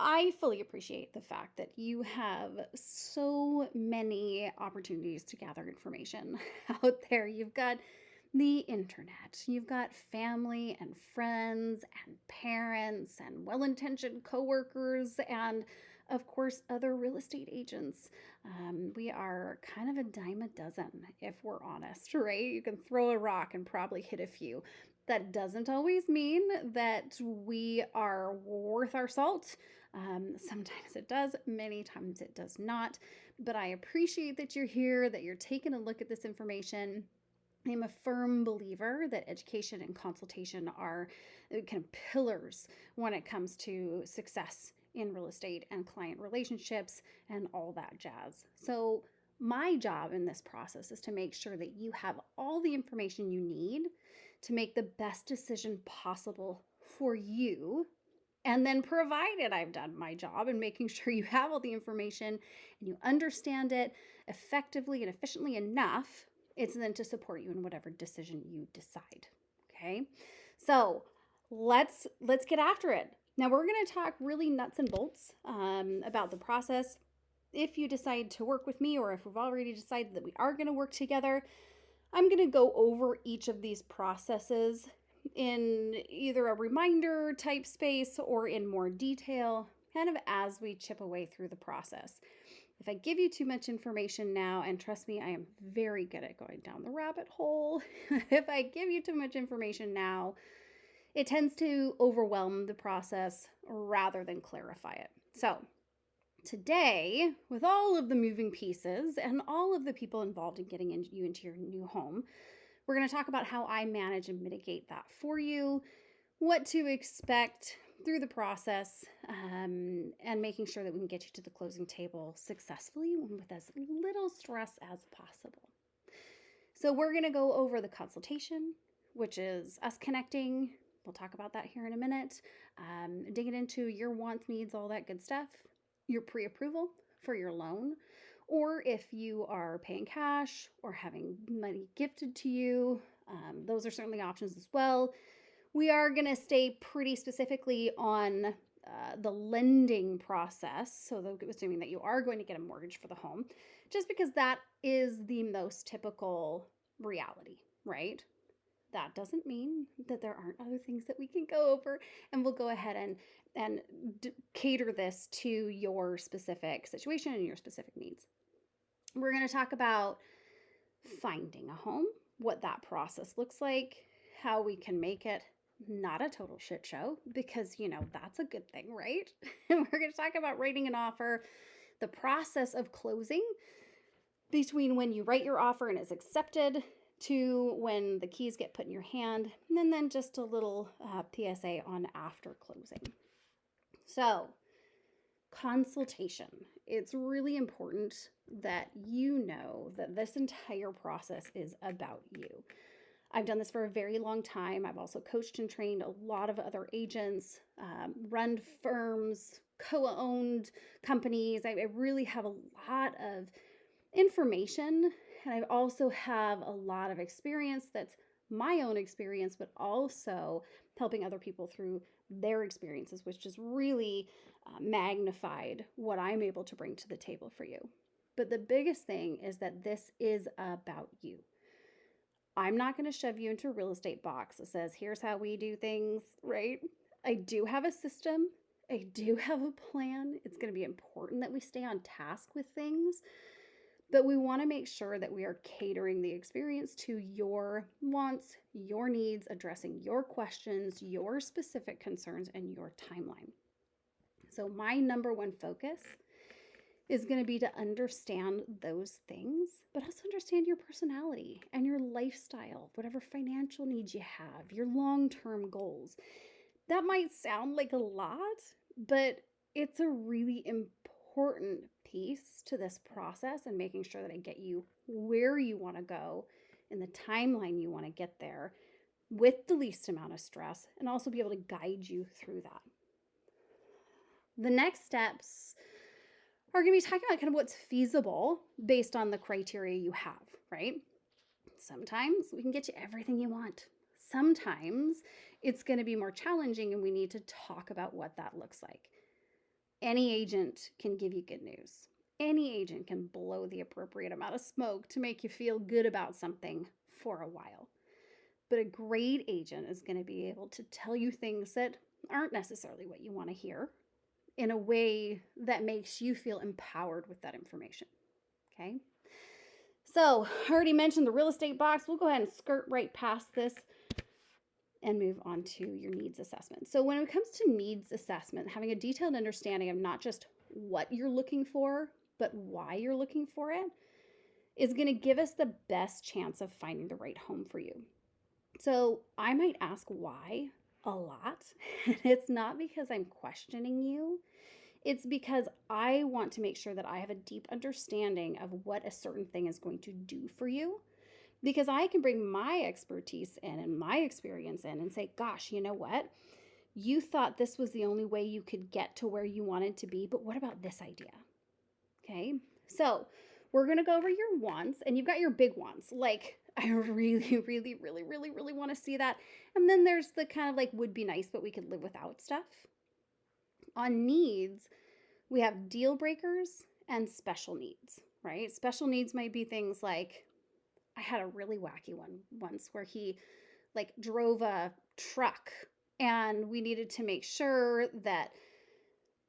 I fully appreciate the fact that you have so many opportunities to gather information out there. You've got the internet, you've got family and friends and parents and well intentioned coworkers, and of course, other real estate agents. We are kind of a dime a dozen, if we're honest, right? You can throw a rock and probably hit a few. That doesn't always mean that we are worth our salt. Sometimes it does, many times it does not. But I appreciate that you're here, that you're taking a look at this information. I'm a firm believer that education and consultation are kind of pillars when it comes to success in real estate and client relationships and all that jazz. So, my job in this process is to make sure that you have all the information you need to make the best decision possible for you. And then, provided I've done my job in making sure you have all the information and you understand it effectively and efficiently enough, it's then to support you in whatever decision you decide. Okay, so let's get after it. Now we're going to talk really nuts and bolts about the process. If you decide to work with me, or if we've already decided that we are going to work together, I'm going to go over each of these processes in either a reminder type space or in more detail, kind of as we chip away through the process. If I give you too much information now, and trust me, I am very good at going down the rabbit hole. If I give you too much information now, it tends to overwhelm the process rather than clarify it. So, today, with all of the moving pieces and all of the people involved in getting you into your new home, we're going to talk about how I manage and mitigate that for you, what to expect through the process, and making sure that we can get you to the closing table successfully with as little stress as possible. So we're going to go over the consultation, which is us connecting. We'll talk about that here in a minute. Digging into your wants, needs, all that good stuff. Your pre-approval for your loan, or if you are paying cash or having money gifted to you, those are certainly options as well. We are going to stay pretty specifically on the lending process, so assuming that you are going to get a mortgage for the home, just because that is the most typical reality, right? That doesn't mean that there aren't other things that we can go over, and we'll go ahead and cater this to your specific situation and your specific needs. We're going to talk about finding a home, what that process looks like, how we can make it not a total shit show, because, that's a good thing, right? And we're going to talk about writing an offer, the process of closing between when you write your offer and it's accepted to when the keys get put in your hand, and then just a little PSA on after closing. So, consultation. It's really important that you know that this entire process is about you. I've done this for a very long time. I've also coached and trained a lot of other agents, run firms, co-owned companies. I really have a lot of information, and I also have a lot of experience that's my own experience, but also helping other people through their experiences, which just really magnified what I'm able to bring to the table for you. But the biggest thing is that this is about you. I'm not going to shove you into a real estate box that says, here's how we do things, right? I do have a system. I do have a plan. It's going to be important that we stay on task with things, but we want to make sure that we are catering the experience to your wants, your needs, addressing your questions, your specific concerns, and your timeline. So my number one focus is going to be to understand those things, but also understand your personality and your lifestyle, whatever financial needs you have, your long-term goals. That might sound like a lot, but it's a really important piece to this process and making sure that I get you where you want to go in the timeline you want to get there with the least amount of stress, and also be able to guide you through that. The next steps are going to be talking about kind of what's feasible based on the criteria you have, right? Sometimes we can get you everything you want. Sometimes it's going to be more challenging and we need to talk about what that looks like. Any agent can give you good news. Any agent can blow the appropriate amount of smoke to make you feel good about something for a while. But a great agent is going to be able to tell you things that aren't necessarily what you want to hear in a way that makes you feel empowered with that information. Okay? So, I already mentioned the real estate box. We'll go ahead and skirt right past this and move on to your needs assessment. So, when it comes to needs assessment, having a detailed understanding of not just what you're looking for, but why you're looking for it is going to give us the best chance of finding the right home for you. So, I might ask why a lot, and it's not because I'm questioning you. It's because I want to make sure that I have a deep understanding of what a certain thing is going to do for you. Because I can bring my expertise in and my experience in and say, gosh, you know what? You thought this was the only way you could get to where you wanted to be, but what about this idea? Okay, so we're going to go over your wants, and you've got your big wants. Like, I really, really, really, really, really want to see that. And then there's the kind of like would be nice, but we could live without stuff. On needs, we have deal breakers and special needs, right? Special needs might be things like, I had a really wacky one once where he like drove a truck and we needed to make sure that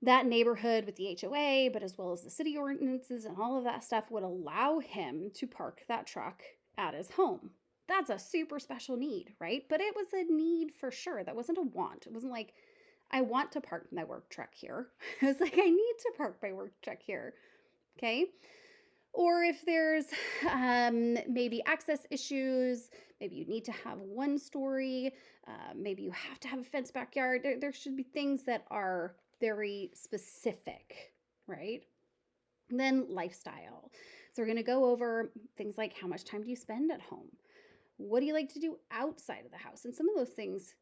that neighborhood with the HOA, but as well as the city ordinances and all of that stuff would allow him to park that truck at his home. That's a super special need, right? But it was a need for sure. That wasn't a want. It wasn't like, I want to park my work truck here. It was like, I need to park my work truck here. Okay. Or if there's maybe access issues, maybe you need to have one story, maybe you have to have a fenced backyard. There should be things that are very specific, right? And then lifestyle. So we're going to go over things like how much time do you spend at home? What do you like to do outside of the house? And some of those things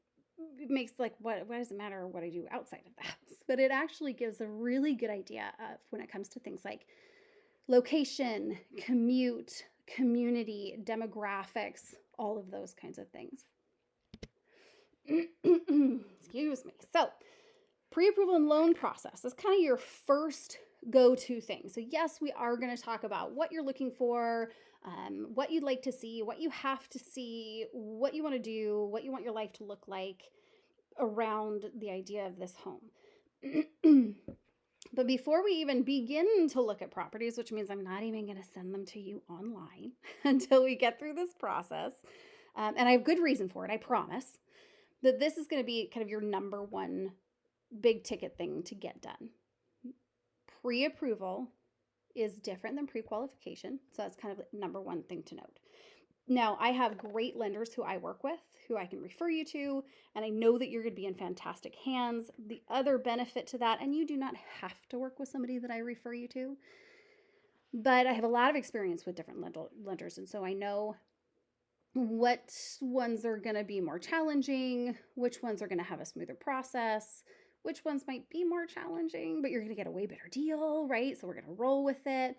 makes like, what does it matter what I do outside of the house? But it actually gives a really good idea of when it comes to things like location, commute, community, demographics, all of those kinds of things. Excuse me. So, pre-approval and loan process is kind of your first go-to thing. So yes, we are going to talk about what you're looking for, what you'd like to see, what you have to see, what you want to do, what you want your life to look like around the idea of this home. But before we even begin to look at properties, which means I'm not even going to send them to you online until we get through this process, and I have good reason for it, I promise, that this is going to be kind of your number one big ticket thing to get done. Pre-approval is different than pre-qualification, so that's kind of the number one thing to note. Now, I have great lenders who I work with, who I can refer you to, and I know that you're going to be in fantastic hands. The other benefit to that, and you do not have to work with somebody that I refer you to, but I have a lot of experience with different lenders, and so I know what ones are going to be more challenging, which ones are going to have a smoother process, which ones might be more challenging, but you're going to get a way better deal, right? So we're going to roll with it.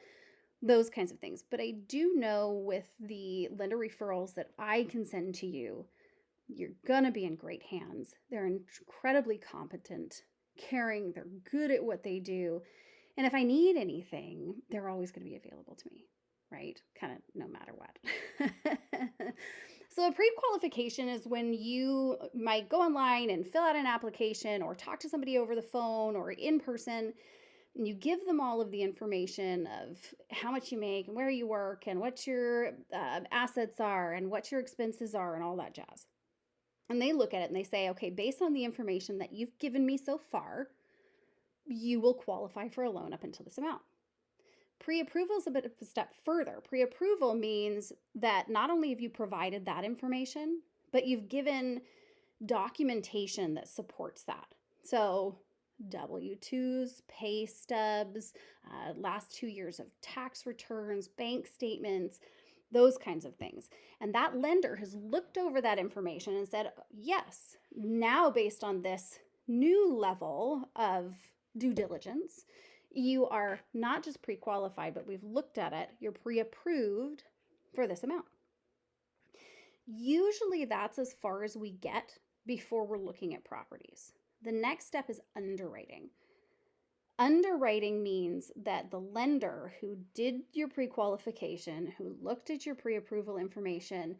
Those kinds of things. But I do know with the lender referrals that I can send to you, you're going to be in great hands. They're incredibly competent, caring, they're good at what they do. And if I need anything, they're always going to be available to me, right? Kind of no matter what. So a pre-qualification is when you might go online and fill out an application or talk to somebody over the phone or in person. And you give them all of the information of how much you make and where you work and what your assets are and what your expenses are and all that jazz. And they look at it and they say, okay, based on the information that you've given me so far, you will qualify for a loan up until this amount. Pre-approval is a bit of a step further. Pre-approval means that not only have you provided that information, but you've given documentation that supports that. So W-2s, pay stubs, last 2 years of tax returns, bank statements, those kinds of things. And that lender has looked over that information and said, yes, now based on this new level of due diligence, you are not just pre-qualified, but we've looked at it, you're pre-approved for this amount. Usually that's as far as we get before we're looking at properties. The next step is underwriting. Underwriting means that the lender who did your pre-qualification, who looked at your pre-approval information,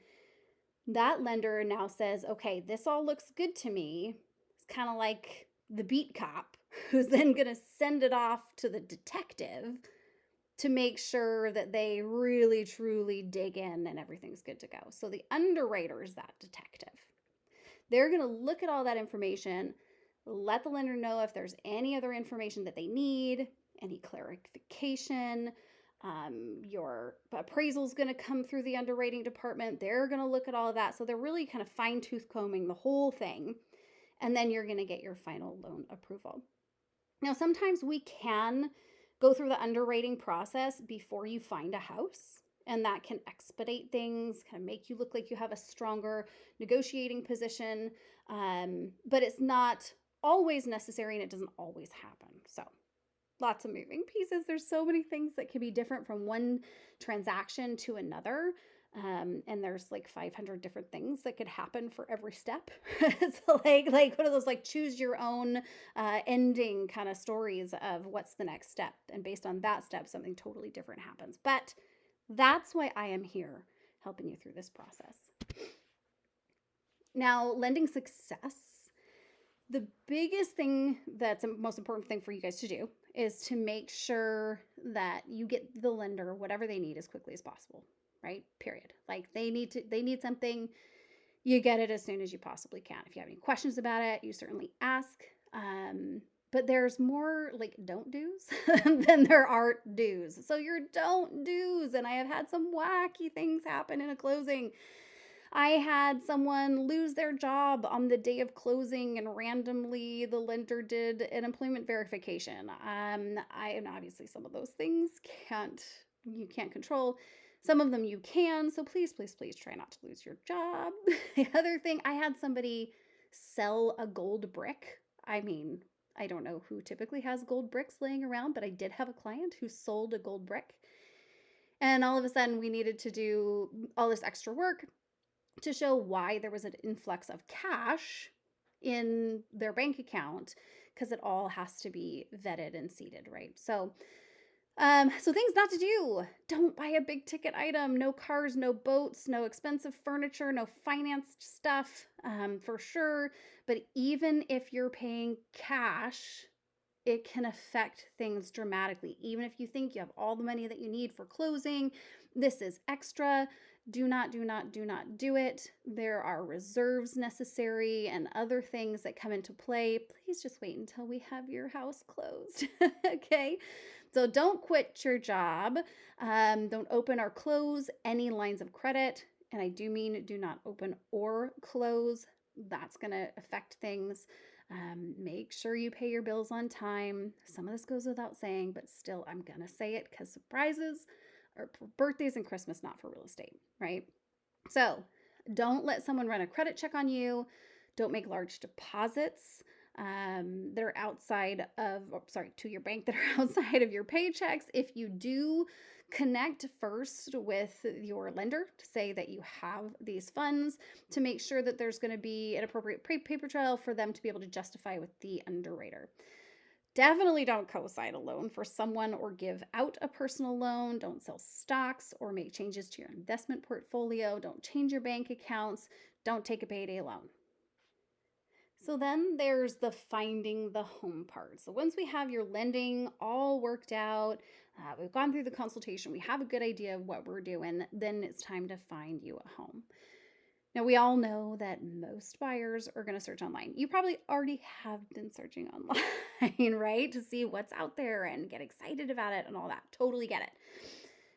that lender now says, okay, this all looks good to me. It's kind of like the beat cop who's then going to send it off to the detective to make sure that they really truly dig in and everything's good to go. So the underwriter is that detective. They're going to look at all that information, let the lender know if there's any other information that they need, any clarification. Your appraisal is going to come through the underwriting department. They're going to look at all of that. So they're really kind of fine-tooth combing the whole thing. And then you're going to get your final loan approval. Now, sometimes we can go through the underwriting process before you find a house. And that can expedite things, kind of make you look like you have a stronger negotiating position. But it's not always necessary and it doesn't always happen. So lots of moving pieces. There's so many things that can be different from one transaction to another. And there's like 500 different things that could happen for every step. So like one of those like choose your own ending kind of stories of what's the next step. And based on that step, something totally different happens. But that's why I am here helping you through this process. Now, lending success. The biggest thing that's the most important thing for you guys to do is to make sure that you get the lender whatever they need as quickly as possible, right? Period. Like they need something, you get it as soon as you possibly can. If you have any questions about it, you certainly ask. But there's more like don't do's than there are do's. So your don't do's, and I have had some wacky things happen in a closing. I had someone lose their job on the day of closing and randomly the lender did an employment verification. And obviously some of those things you can't control. Some of them you can. So please, please, please try not to lose your job. The other thing, I had somebody sell a gold brick. I mean, I don't know who typically has gold bricks laying around, but I did have a client who sold a gold brick. And all of a sudden we needed to do all this extra work to show why there was an influx of cash in their bank account, because it all has to be vetted and seeded, right? So things not to do. Don't buy a big ticket item. No cars, no boats, no expensive furniture, no financed stuff, for sure. But even if you're paying cash, it can affect things dramatically. Even if you think you have all the money that you need for closing, this is extra. Do not do it. There are reserves necessary and other things that come into play. Please just wait until we have your house closed. Okay. So don't quit your job. Don't open or close any lines of credit. And I do mean do not open or close. That's going to affect things. Make sure you pay your bills on time. Some of this goes without saying, but still, I'm going to say it because surprises are for birthdays and Christmas, not for real estate, right? So don't let someone run a credit check on you. Don't make large deposits that are outside of, to your bank that are outside of your paychecks. If you do, connect first with your lender to say that you have these funds to make sure that there's going to be an appropriate paper trail for them to be able to justify with the underwriter. Definitely don't co-sign a loan for someone or give out a personal loan. Don't sell stocks or make changes to your investment portfolio. Don't change your bank accounts. Don't take a payday loan. So then there's the finding the home part. So once we have your lending all worked out, we've gone through the consultation, we have a good idea of what we're doing, then it's time to find you a home. Now, we all know that most buyers are going to search online. You probably already have been searching online, right? To see what's out there and get excited about it and all that. Totally get it.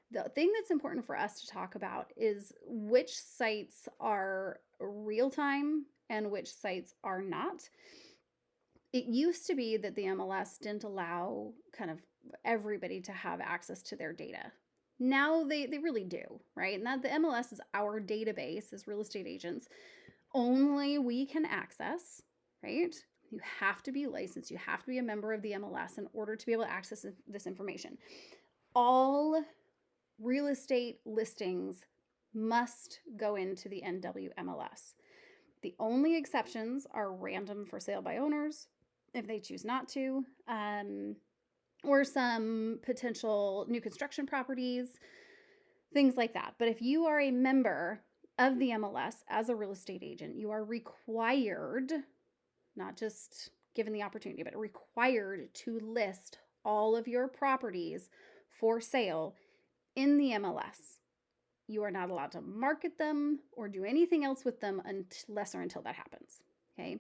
The thing that's important for us to talk about is which sites are real time and which sites are not. It used to be that the MLS didn't allow kind of everybody to have access to their data. Now they really do, right? And that the MLS is our database as real estate agents. Only we can access, right? You have to be licensed. You have to be a member of the MLS in order to be able to access this information. All real estate listings must go into the NWMLS. The only exceptions are random for sale by owners, if they choose not to. or some potential new construction properties, things like that. But if you are a member of the MLS as a real estate agent, you are required, not just given the opportunity, but required to list all of your properties for sale in the MLS. You are not allowed to market them or do anything else with them unless or until that happens. Okay.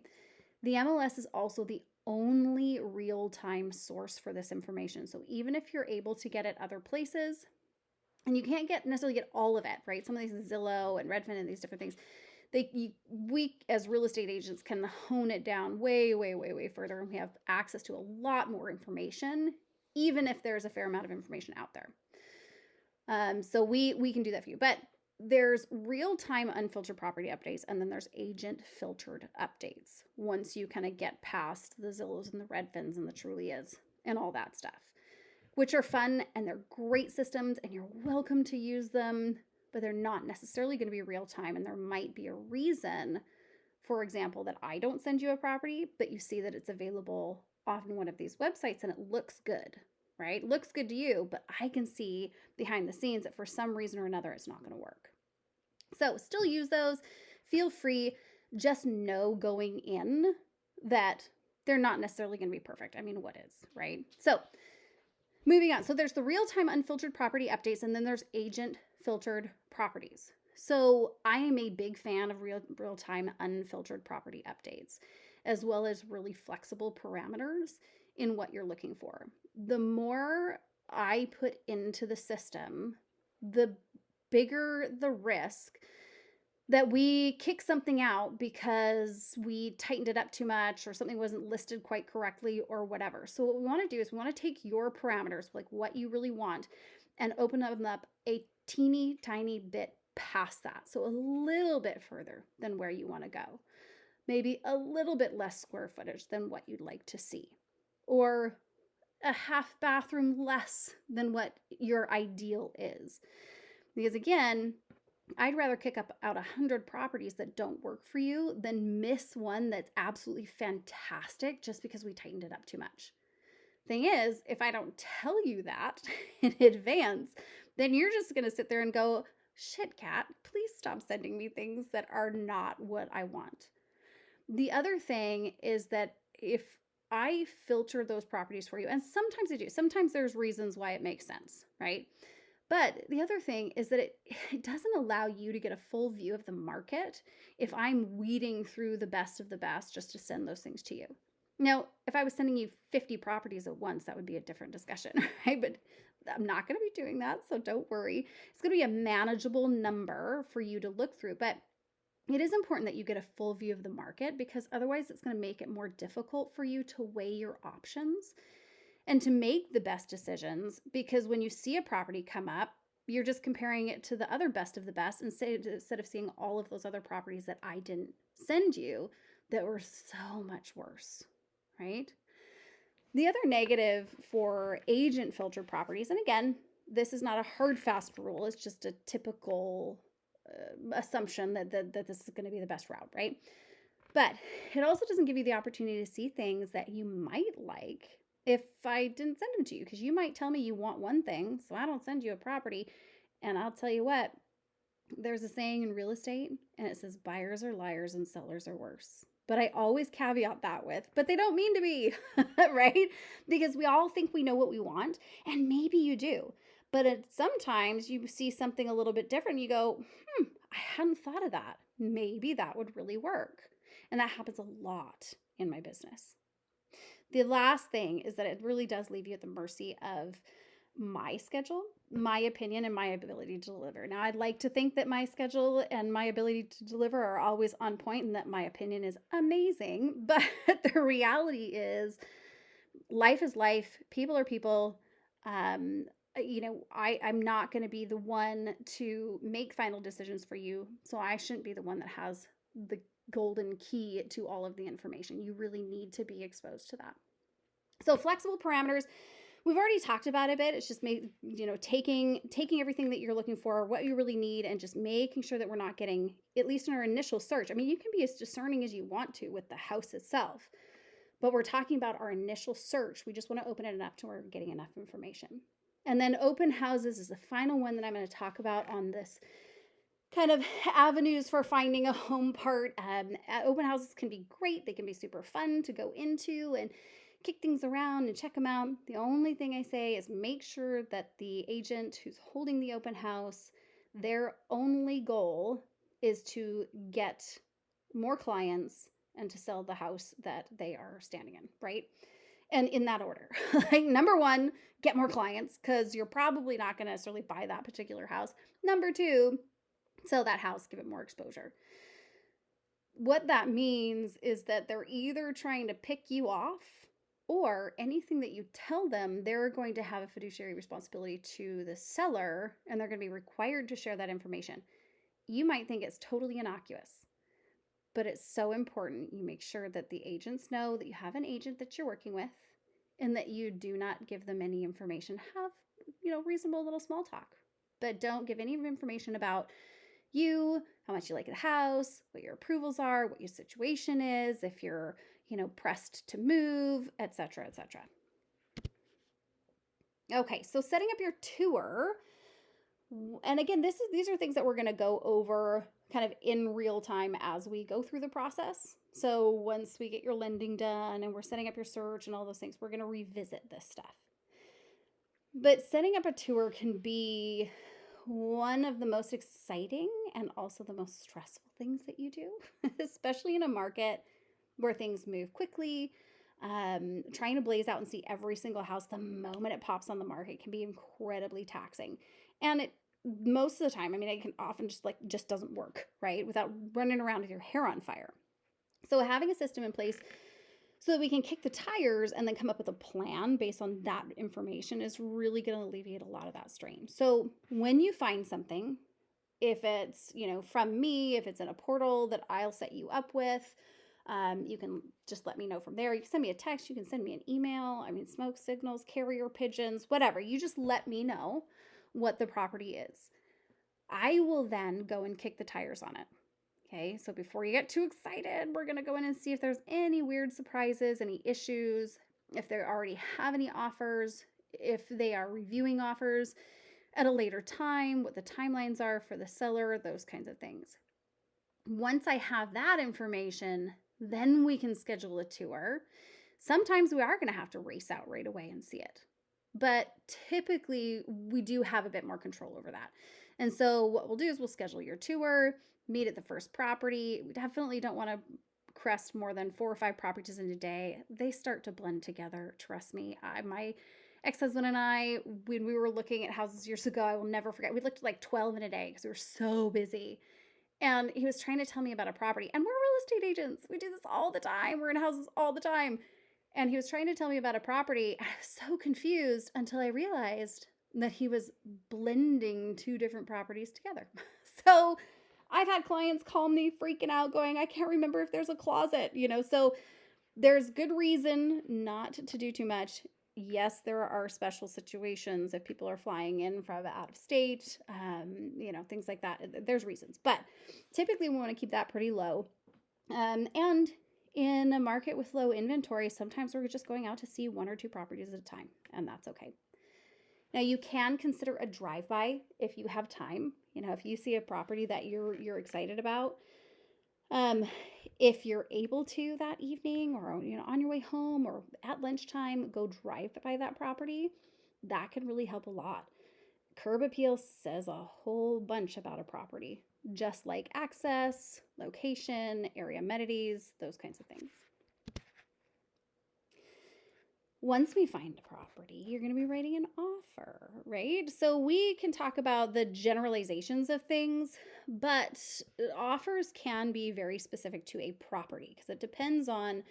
The MLS is also the only real-time source for this information. So even if you're able to get it other places, and you can't necessarily get all of it, right? Some of these Zillow and Redfin and these different things, we as real estate agents can hone it down way, way, way, way further, and we have access to a lot more information, even if there's a fair amount of information out there. So we can do that for you. But there's real-time unfiltered property updates, and then there's agent filtered updates once you kind of get past the Zillows and the Redfins and the Trulias and all that stuff, which are fun and they're great systems and you're welcome to use them, but they're not necessarily going to be real time. And there might be a reason, for example, that I don't send you a property, but you see that it's available on one of these websites and it looks good, right? It looks good to you, but I can see behind the scenes that for some reason or another, it's not going to work. So still use those. Feel free. Just know going in that they're not necessarily going to be perfect. I mean, what is, right? So moving on. So there's the real-time unfiltered property updates, and then there's agent filtered properties. So I am a big fan of real-time unfiltered property updates, as well as really flexible parameters in what you're looking for. The more I put into the system, the bigger the risk that we kick something out because we tightened it up too much or something wasn't listed quite correctly or whatever. So what we want to do is we want to take your parameters, like what you really want, and open them up a teeny tiny bit past that. So a little bit further than where you want to go. Maybe a little bit less square footage than what you'd like to see. Or a half bathroom less than what your ideal is. Because again, I'd rather kick out 100 properties that don't work for you than miss one that's absolutely fantastic just because we tightened it up too much. Thing is, if I don't tell you that in advance, then you're just going to sit there and go, shit, Kat, please stop sending me things that are not what I want. The other thing is that if I filter those properties for you, and sometimes I do, sometimes there's reasons why it makes sense, right? But the other thing is that it doesn't allow you to get a full view of the market if I'm weeding through the best of the best just to send those things to you. Now, if I was sending you 50 properties at once, that would be a different discussion, right? But I'm not going to be doing that, so don't worry. It's going to be a manageable number for you to look through, but it is important that you get a full view of the market because otherwise it's going to make it more difficult for you to weigh your options and to make the best decisions, because when you see a property come up, you're just comparing it to the other best of the best instead of seeing all of those other properties that I didn't send you that were so much worse, right? The other negative for agent filtered properties, and again, this is not a hard, fast rule. It's just a typical assumption that this is going to be the best route, right? But it also doesn't give you the opportunity to see things that you might like if I didn't send them to you, because you might tell me you want one thing, so I don't send you a property. And I'll tell you what, there's a saying in real estate, and it says buyers are liars and sellers are worse. But I always caveat that with, but they don't mean to be, right? Because we all think we know what we want, and maybe you do. But sometimes you see something a little bit different. You go, I hadn't thought of that. Maybe that would really work. And that happens a lot in my business. The last thing is that it really does leave you at the mercy of my schedule, my opinion, and my ability to deliver. Now, I'd like to think that my schedule and my ability to deliver are always on point and that my opinion is amazing. But the reality is life is life. People are people. I'm not going to be the one to make final decisions for you. So I shouldn't be the one that has the golden key to all of the information. You really need to be exposed to that. So flexible parameters, we've already talked about a bit. It's just taking everything that you're looking for, what you really need, and just making sure that we're not getting, at least in our initial search. I mean, you can be as discerning as you want to with the house itself. But we're talking about our initial search. We just want to open it enough to where we're getting enough information. And then open houses is the final one that I'm going to talk about on this kind of avenues for finding a home part. Open houses can be great. They can be super fun to go into and kick things around and check them out. The only thing I say is make sure that the agent who's holding the open house, their only goal is to get more clients and to sell the house that they are standing in, right? And in that order. Like, number one, get more clients, because you're probably not going to necessarily buy that particular house. Number two, sell that house, give it more exposure. What that means is that they're either trying to pick you off, or anything that you tell them, they're going to have a fiduciary responsibility to the seller, and they're going to be required to share that information. You might think it's totally innocuous, but it's so important you make sure that the agents know that you have an agent that you're working with, and that you do not give them any information. Have, reasonable little small talk, but don't give any information about you, how much you like the house, what your approvals are, what your situation is, if you're, pressed to move, etc., etc. Okay, so setting up your tour. And again, these are things that we're going to go over kind of in real time as we go through the process. So once we get your lending done and we're setting up your search and all those things, we're going to revisit this stuff. But setting up a tour can be one of the most exciting and also the most stressful things that you do, especially in a market where things move quickly. Trying to blaze out and see every single house the moment it pops on the market can be incredibly taxing. And most of the time, it can often just doesn't work, right? Without running around with your hair on fire. So having a system in place so that we can kick the tires and then come up with a plan based on that information is really going to alleviate a lot of that strain. So when you find something, if it's, from me, if it's in a portal that I'll set you up with, you can just let me know from there. You can send me a text. You can send me an email. Smoke signals, carrier pigeons, whatever. You just let me know what the property is. I will then go and kick the tires on it. Okay, so before you get too excited, we're going to go in and see if there's any weird surprises, any issues, if they already have any offers, if they are reviewing offers at a later time, what the timelines are for the seller, those kinds of things. Once I have that information, then we can schedule a tour. Sometimes we are going to have to race out right away and see it, but typically we do have a bit more control over that. And so what we'll do is we'll schedule your tour, meet at the first property. We definitely don't want to crest more than 4 or 5 properties in a day. They start to blend together. Trust me. My ex-husband and I, when we were looking at houses years ago, I will never forget. We looked at like 12 in a day because we were so busy. And he was trying to tell me about a property. And we're real estate agents. We do this all the time. We're in houses all the time. And he was trying to tell me about a property. I was so confused until I realized that he was blending 2 different properties together. So I've had clients call me freaking out going, I can't remember if there's a closet, so there's good reason not to do too much. Yes, there are special situations if people are flying in from out of state, things like that. There's reasons, but typically we want to keep that pretty low. And in a market with low inventory, sometimes we're just going out to see 1 or 2 properties at a time, and that's okay. Now, you can consider a drive-by if you have time. If you see a property that you're excited about, if you're able to that evening or on your way home or at lunchtime, go drive by that property. That can really help a lot. Curb appeal says a whole bunch about a property, just like access, location, area amenities, those kinds of things. Once we find a property, you're going to be writing an offer, right? So we can talk about the generalizations of things, but offers can be very specific to a property because it depends on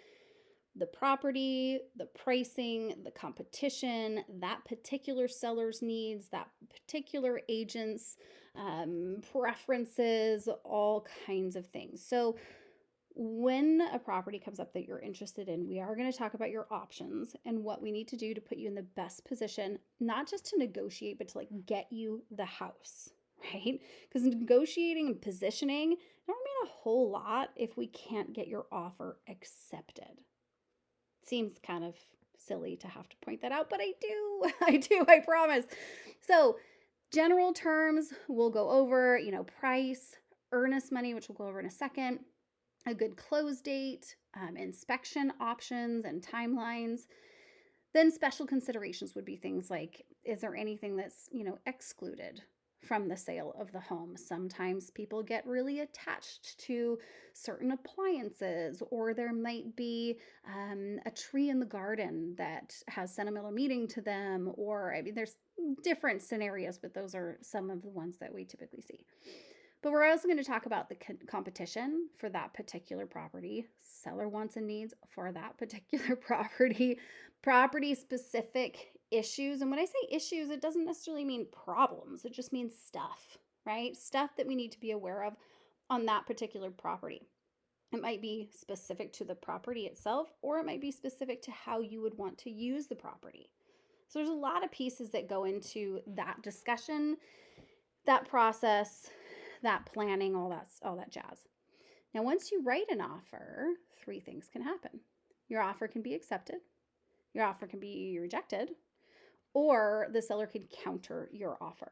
the property, the pricing, the competition, that particular seller's needs, that particular agent's preferences, all kinds of things. So when a property comes up that you're interested in, we are going to talk about your options and what we need to do to put you in the best position, not just to negotiate, but to get you the house, right? Because negotiating and positioning don't mean a whole lot if we can't get your offer accepted. Seems kind of silly to have to point that out, but I do. I do, I promise. So, general terms we'll go over, price, earnest money, which we'll go over in a second, a good close date, inspection options and timelines. Then special considerations would be things like, is there anything that's, excluded from the sale of the home? Sometimes people get really attached to certain appliances, or there might be a tree in the garden that has sentimental meaning to them, or I mean, there's different scenarios, but those are some of the ones that we typically see. But we're also going to talk about the competition for that particular property, seller wants and needs for that particular property, property specific issues. And when I say issues, it doesn't necessarily mean problems, it just means stuff, right? Stuff that we need to be aware of on that particular property. It might be specific to the property itself, or it might be specific to how you would want to use the property. So there's a lot of pieces that go into that discussion, that process, that planning, all that jazz. Now, once you write an offer, 3 things can happen. Your offer can be accepted, your offer can be rejected, or the seller can counter your offer.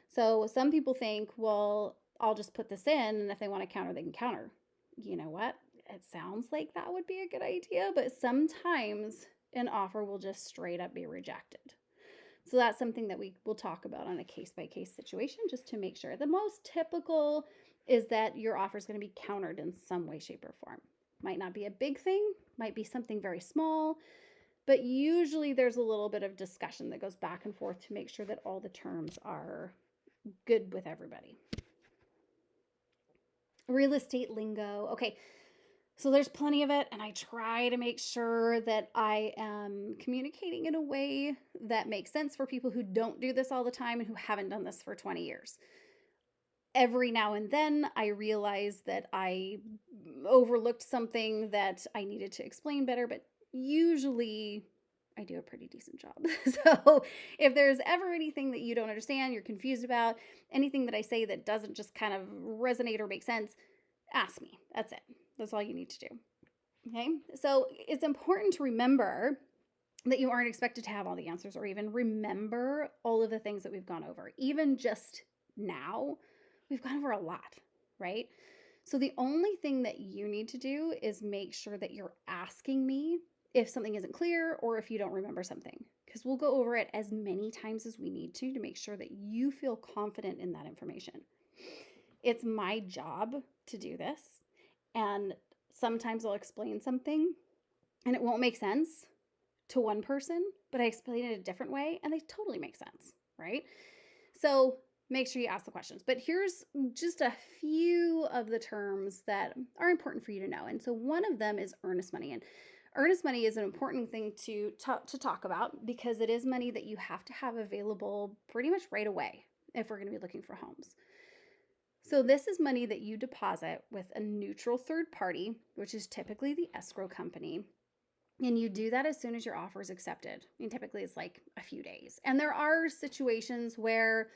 So some people think, well, I'll just put this in, and if they want to counter, they can counter. You know what? It sounds like that would be a good idea, but sometimes an offer will just straight up be rejected. So that's something that we will talk about on a case-by-case situation, just to make sure. The most typical is that your offer is going to be countered in some way, shape, or form. Might not be a big thing, might be something very small, but usually there's a little bit of discussion that goes back and forth to make sure that all the terms are good with everybody. Real estate lingo. Okay, so there's plenty of it, and I try to make sure that I am communicating in a way that makes sense for people who don't do this all the time and who haven't done this for 20 years. Every now and then, I realize that I overlooked something that I needed to explain better, but usually I do a pretty decent job. So if there's ever anything that you don't understand, you're confused about, anything that I say that doesn't just kind of resonate or make sense, ask me. That's it. That's all you need to do. Okay. So it's important to remember that you aren't expected to have all the answers or even remember all of the things that we've gone over. Even just now, we've gone over a lot, right? So the only thing that you need to do is make sure that you're asking me if something isn't clear or if you don't remember something, because we'll go over it as many times as we need to make sure that you feel confident in that information. It's my job to do this. And sometimes I'll explain something and it won't make sense to one person, but I explain it a different way and they totally make sense, right? So make sure you ask the questions. But here's just a few of the terms that are important for you to know. And so one of them is earnest money. And earnest money is an important thing to talk about because it is money that you have to have available pretty much right away if we're going to be looking for homes. So this is money that you deposit with a neutral third party, which is typically the escrow company. And you do that as soon as your offer is accepted. I mean, typically it's like a few days. And there are situations where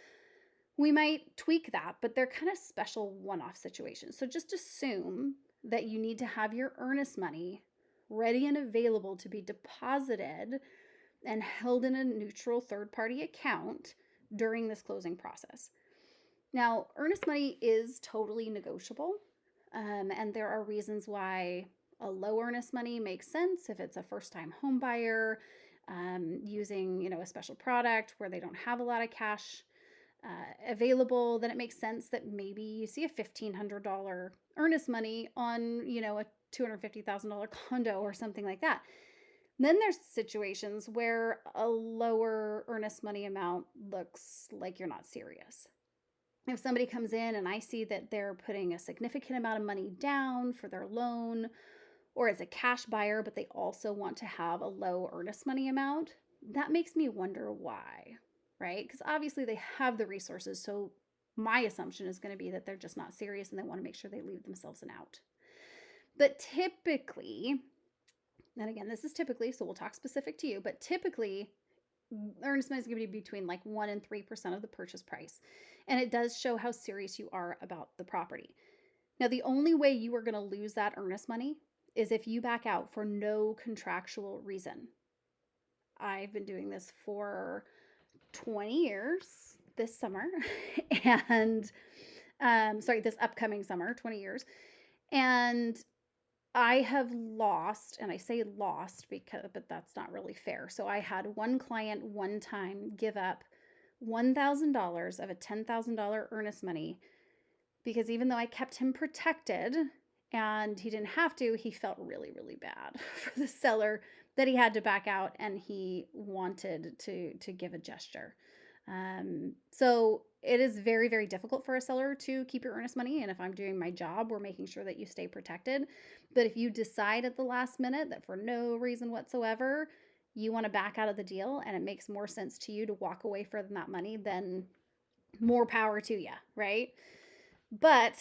we might tweak that, but they're kind of special one-off situations. So just assume that you need to have your earnest money ready and available to be deposited and held in a neutral third-party account during this closing process. Now, earnest money is totally negotiable, and there are reasons why a low earnest money makes sense if it's a first-time home buyer using, a special product where they don't have a lot of cash available. Then it makes sense that maybe you see a $1,500 earnest money on, a $250,000 condo or something like that. Then there's situations where a lower earnest money amount looks like you're not serious. If somebody comes in and I see that they're putting a significant amount of money down for their loan, or it's a cash buyer, but they also want to have a low earnest money amount, that makes me wonder why, right? Because obviously they have the resources. So my assumption is going to be that they're just not serious and they want to make sure they leave themselves an out. But typically, and again, this is typically, so we'll talk specific to you, but typically earnest money is going to be between like 1% and 3% of the purchase price. And it does show how serious you are about the property. Now, the only way you are going to lose that earnest money is if you back out for no contractual reason. I've been doing this for 20 years this summer, and this upcoming summer, 20 years. And I have lost, and I say lost but that's not really fair. So I had one client one time give up $1,000 of a $10,000 earnest money because even though I kept him protected and he didn't have to, he felt really, really bad for the seller that he had to back out, and he wanted to give a gesture. So it is very, very difficult for a seller to keep your earnest money. And if I'm doing my job, we're making sure that you stay protected. But if you decide at the last minute that for no reason whatsoever, you want to back out of the deal and it makes more sense to you to walk away from that money, then more power to you, right? But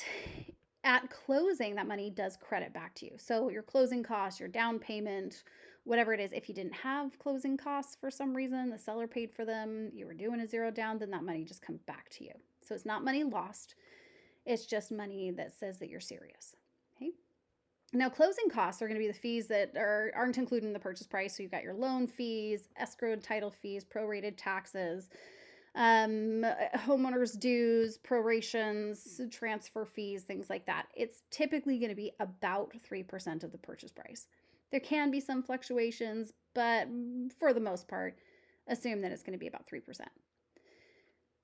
at closing, that money does credit back to you. So your closing costs, your down payment, whatever it is, if you didn't have closing costs for some reason, the seller paid for them, you were doing a zero down, then that money just comes back to you. So it's not money lost. It's just money that says that you're serious. Okay. Now, closing costs are going to be the fees that aren't included in the purchase price. So you've got your loan fees, escrowed title fees, prorated taxes, homeowners dues, prorations, transfer fees, things like that. It's typically going to be about 3% of the purchase price. There can be some fluctuations, but for the most part, assume that it's going to be about 3%.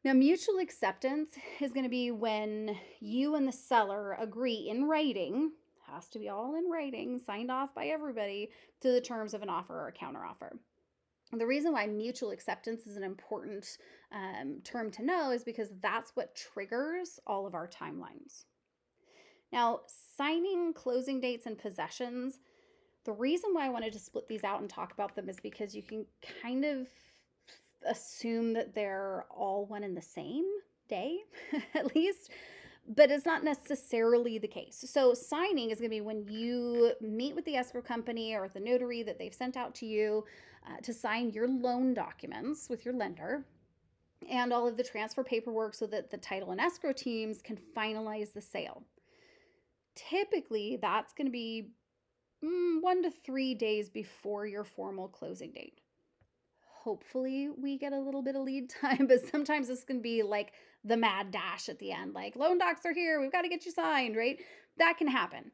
Now, mutual acceptance is going to be when you and the seller agree in writing, has to be all in writing, signed off by everybody, to the terms of an offer or a counteroffer. The reason why mutual acceptance is an important term to know is because that's what triggers all of our timelines. Now, signing, closing dates, and possessions, the reason why I wanted to split these out and talk about them is because you can kind of assume that they're all one and the same day, at least, but it's not necessarily the case. So signing is going to be when you meet with the escrow company or the notary that they've sent out to you to sign your loan documents with your lender and all of the transfer paperwork so that the title and escrow teams can finalize the sale. Typically, that's going to be 1 to 3 days before your formal closing date. Hopefully we get a little bit of lead time, but sometimes this can be like the mad dash at the end, like loan docs are here, we've got to get you signed, right? That can happen.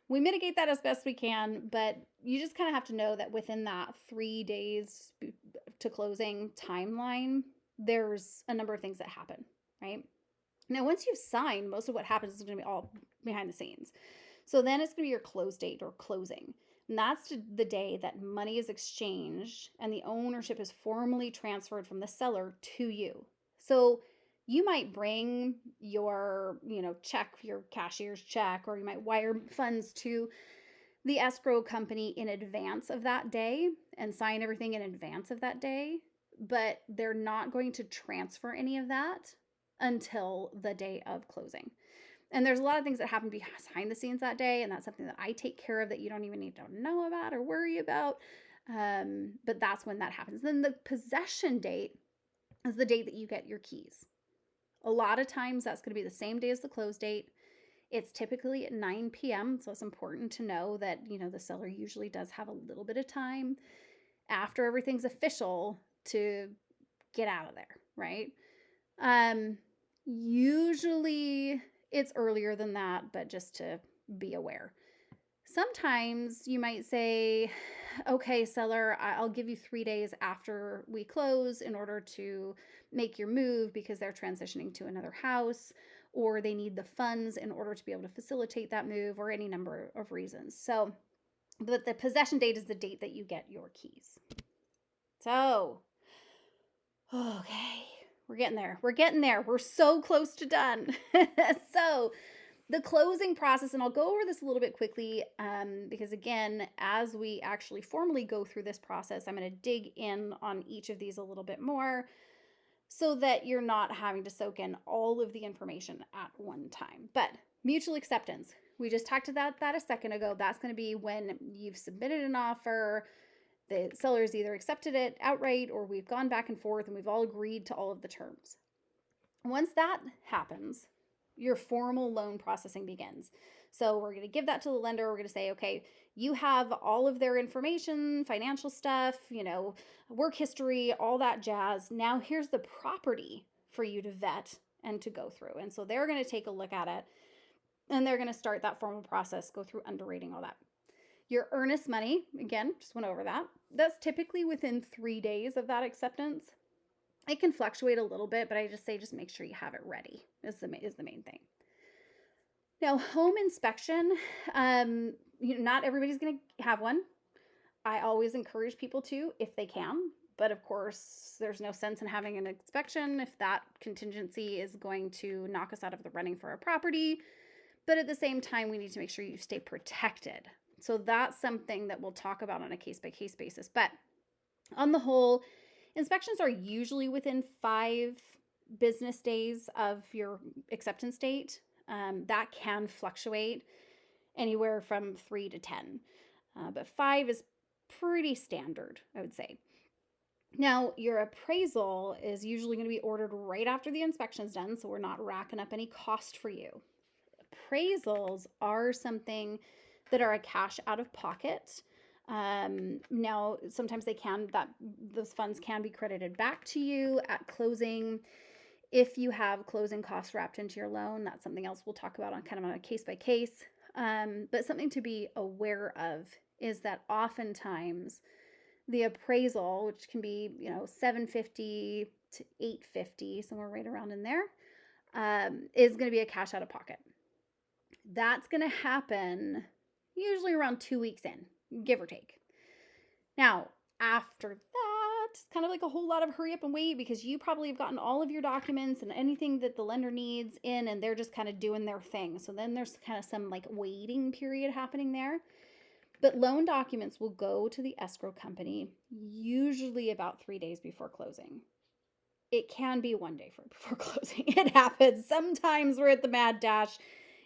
We mitigate that as best we can, but you just kind of have to know that within that 3 days to closing timeline, there's a number of things that happen, right? Now, once you've signed, most of what happens is going to be all behind the scenes. So then it's going to be your close date or closing. And that's the day that money is exchanged and the ownership is formally transferred from the seller to you. So you might bring your, check, your cashier's check, or you might wire funds to the escrow company in advance of that day and sign everything in advance of that day, but they're not going to transfer any of that until the day of closing. And there's a lot of things that happen behind the scenes that day, and that's something that I take care of that you don't even need to know about or worry about. But that's when that happens. Then the possession date is the date that you get your keys. A lot of times that's going to be the same day as the close date. It's typically at 9 p.m. So it's important to know that, the seller usually does have a little bit of time after everything's official to get out of there, right? Usually it's earlier than that, but just to be aware. Sometimes you might say, okay, seller, I'll give you 3 days after we close in order to make your move because they're transitioning to another house, or they need the funds in order to be able to facilitate that move, or any number of reasons. So, but the possession date is the date that you get your keys. So, okay. We're getting there. We're so close to done. So the closing process, and I'll go over this a little bit quickly because, again, as we actually formally go through this process, I'm going to dig in on each of these a little bit more so that you're not having to soak in all of the information at one time. But mutual acceptance, we just talked about that a second ago. That's going to be when you've submitted an offer, the seller's either accepted it outright or we've gone back and forth and we've all agreed to all of the terms. Once that happens, your formal loan processing begins. So we're going to give that to the lender. We're going to say, okay, you have all of their information, financial stuff, work history, all that jazz. Now here's the property for you to vet and to go through. And so they're going to take a look at it, and they're going to start that formal process, go through underwriting, all that. Your earnest money, again, just went over that. That's typically within 3 days of that acceptance. It can fluctuate a little bit, but I just say just make sure you have it ready is the main thing. Now, home inspection, not everybody's going to have one. I always encourage people to if they can. But of course, there's no sense in having an inspection if that contingency is going to knock us out of the running for a property. But at the same time, we need to make sure you stay protected. So that's something that we'll talk about on a case-by-case basis. But on the whole, inspections are usually within 5 business days of your acceptance date. That can fluctuate anywhere from 3 to 10. But 5 is pretty standard, I would say. Now, your appraisal is usually going to be ordered right after the inspection's done, so we're not racking up any cost for you. Appraisals are something that are a cash out of pocket. Now, sometimes those funds can be credited back to you at closing. If you have closing costs wrapped into your loan, that's something else we'll talk about on a case by case. But something to be aware of is that oftentimes the appraisal, which can be, $750 to $850, somewhere right around in there, is going to be a cash out of pocket. That's going to happen usually around 2 weeks in, give or take. Now, after that, it's kind of like a whole lot of hurry up and wait because you probably have gotten all of your documents and anything that the lender needs in, and they're just kind of doing their thing. So then there's kind of some like waiting period happening there. But loan documents will go to the escrow company usually about 3 days before closing. It can be 1 day before closing. It happens. Sometimes we're at the mad dash.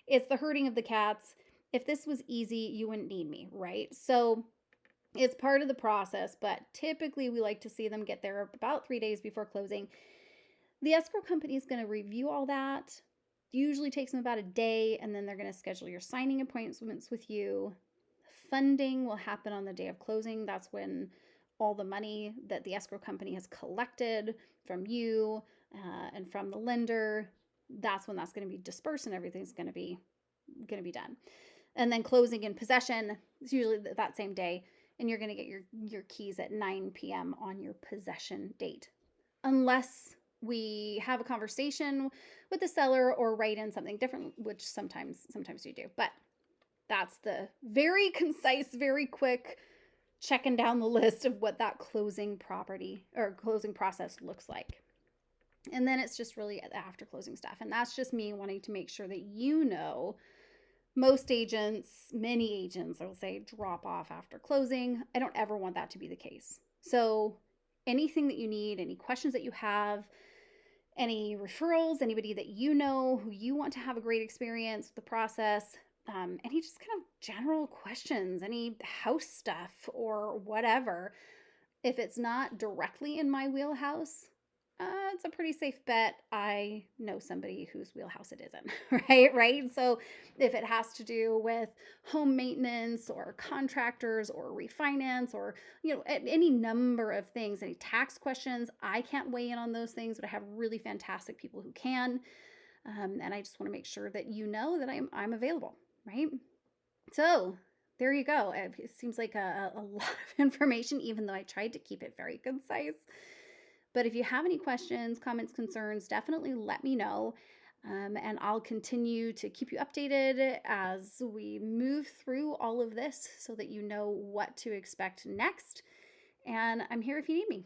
It's the herding of the cats. If this was easy, you wouldn't need me, right? So it's part of the process, but typically we like to see them get there about 3 days before closing. The escrow company is going to review all that. Usually takes them about a day, and then they're going to schedule your signing appointments with you. Funding will happen on the day of closing. That's when all the money that the escrow company has collected from you and from the lender, that's when that's going to be dispersed and everything's going to be done. And then closing and possession is usually that same day, and you're going to get your keys at 9 p.m. on your possession date, unless we have a conversation with the seller or write in something different, which sometimes you do. But that's the very concise, very quick checking down the list of what that closing process looks like. And then it's just really the after closing stuff. And that's just me wanting to make sure that most agents, many agents, I will say, drop off after closing. I don't ever want that to be the case. So anything that you need, any questions that you have, any referrals, anybody that who you want to have a great experience with the process, any just kind of general questions, any house stuff or whatever, if it's not directly in my wheelhouse, it's a pretty safe bet I know somebody whose wheelhouse it isn't, right? So if it has to do with home maintenance or contractors or refinance or, any number of things, any tax questions, I can't weigh in on those things, but I have really fantastic people who can. And I just want to make sure that that I'm available, right? So there you go. It seems like a lot of information, even though I tried to keep it very concise. But if you have any questions, comments, concerns, definitely let me know. And I'll continue to keep you updated as we move through all of this so that you know what to expect next. And I'm here if you need me.